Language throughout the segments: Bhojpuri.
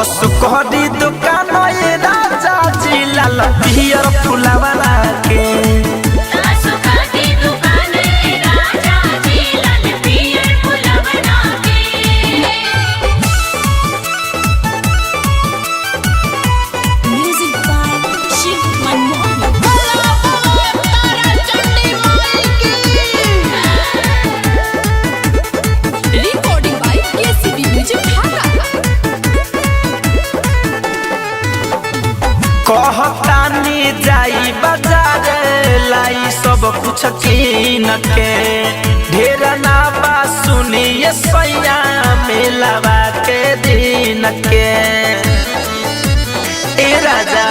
सुखरी दुकान ये राजा जी लाल पियर फुलावाला के कहतानी जाई बाजार लाई सब कुछ कीन के ढेर ना बा सुनिए सैया मेलावा के दिन के ए राजा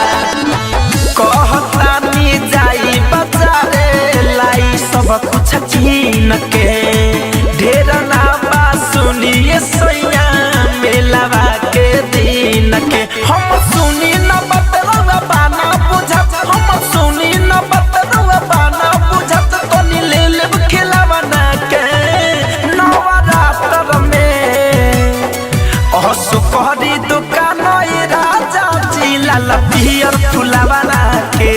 कहतानी जाई बाजार लाई सब कुछ कीन के ढेर ना बा सुनिए सैया मेलावा के दिन के हम सुनी न बाना बुझत हम सुनी न बतरुआ बाना बुझत तनी ले लेब खिलावना के नवरात्र में सुखरी दुकान ये राजा जी लाल पियर फुलावाला के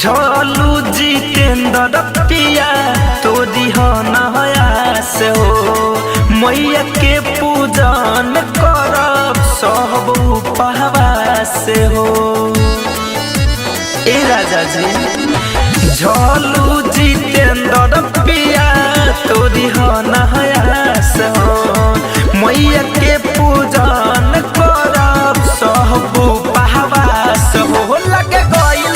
झलू जितेंद्र पिया तोरी हो नयास हो मैया के पूजन करब सब उपवास हो ए राजा जी झलू जितेंद्र पिया तोरी हो नयास हो मैया के पूजन करब सब उपवास हो लगे गइल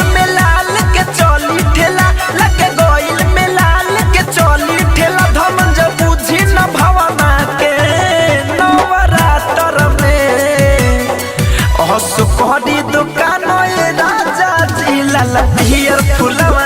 सुखरी दुकान ये राजा जी लाल पियर फुलावा